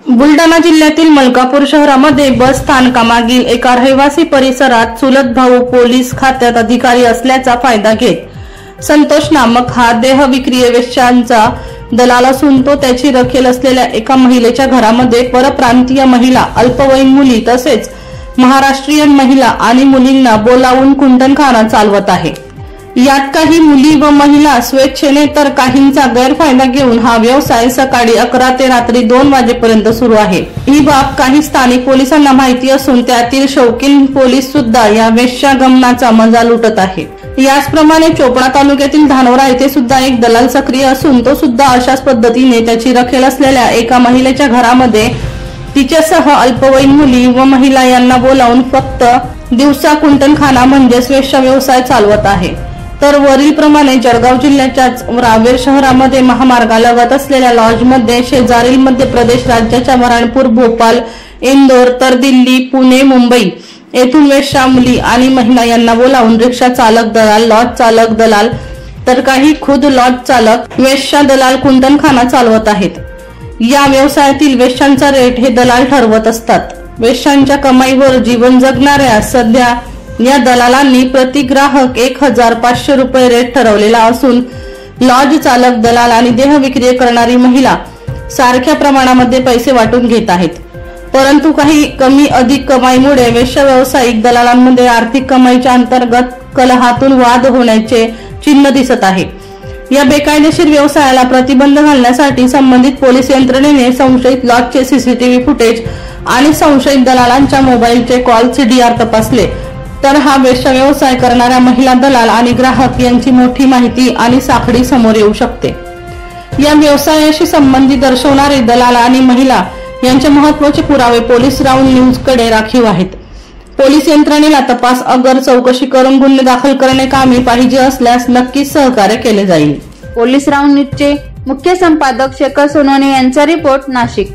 बुलढाणा जिल्ह्यातील मलकापूर शहरामध्ये बस स्थानकामागील एका रहिवासी परिसरात चुलत भाऊ पोलीस खात्यात अधिकारी असल्याचा फायदा घेत संतोष नामक हा देह विक्रीय वेश्यांचा दलाल असून तो त्याची रखेल असलेल्या एका महिलेच्या घरामध्ये परप्रांतीय महिला, अल्पवयीन मुली तसेच महाराष्ट्रीयन महिला आणि मुलींना बोलावून कुंटणखाना चालवत आहे। यात काही मुली व महिला स्वेच्छेने तर काहींचा गैरफायदा घेऊन हा व्यवसाय सकाळी 11 ते रात्री 2 वाजेपर्यंत सुरू आहे। ही बाब काही स्थानिक पोलिसांना माहिती असून त्यातील शौकीन पोलीस सुद्धा या वेश्यागमनाचा मजा लुटत आहे। याचप्रमाणे चोपडा तालुक्यातील धानोरा येथे सुद्धा एक दलाल सक्रिय असून तो सुद्धा अशाच पद्धतीने त्याची रखेल असलेल्या एका महिलेच्या घरामध्ये तिच्यासह अल्पवयीन मुली व महिला यांना बोलावून फक्त दिवसा कुंटणखाना म्हणजेच वेश्या व्यवसाय चालवत आहे। तर वरील प्रमाणे जळगाव जिल्ह्याच्याच रावेर शहरामध्ये महामार्गालगत असलेल्या लॉजमध्ये शेजारील मध्य प्रदेश राज्याच्या बऱ्हाणपूर, भोपाळ, इंदोर तर दिल्ली, पुणे, मुंबई येथून वेश्या मुली आणि महिला यांना बोलावून रिक्षा चालक दलाल, लॉज चालक दलाल तर काही खुद लॉज चालक वेश्या दलाल कुंटणखाना चालवत आहेत। या व्यवसायातील वेश्यांचा रेट हे दलाल ठरवत असतात। वेश्यांच्या कमाईवर जीवन जगणाऱ्या सध्या या दलालांनी प्रति ग्राहक 1500 रुपये रेट ठरवलेला असून लॉज चालक दलाल आणि देह विक्री करणारी महिला सारख्या प्रमाणामध्ये पैसे वाटून घेत आहेत। परंतु काही कमी अधिक कमाईमुळे वेश्या व्यावसायिक दलालांमध्ये आर्थिक कमाईच्या अंतर्गत कलहातून वाद होण्याचे चिन्ह दिसत आहे। या बेकायदेशीर व्यवसायाला प्रतिबंध घालण्यासाठी संबंधित पोलीस यंत्रणेने संशयित लॉजचे सीसीटीव्ही फुटेज आणि संशयित दलालांच्या मोबाईलचे कॉल CDR तपासले तर हा वेश्या व्यवसाय करणाऱ्या महिला दलाल आणि ग्राहक यांची मोठी माहिती आणि साखळी समोर येऊ शकते। या व्यवसायाशी संबंधित दर्शवणारे दलाल आणि महिला यांचे महत्त्वाचे पुरावे पोलीस राऊंड न्यूजकडे राखीव आहेत। पोलीस यंत्रणेला तपास अगर चौकशी करून गुन्हे दाखल करणे कामी पाहिजे असल्यास नक्कीच सहकार्य केले जाईल। पोलीस राऊंड न्यूजचे मुख्य संपादक शेखर सोनवणे यांचा रिपोर्ट, नाशिक।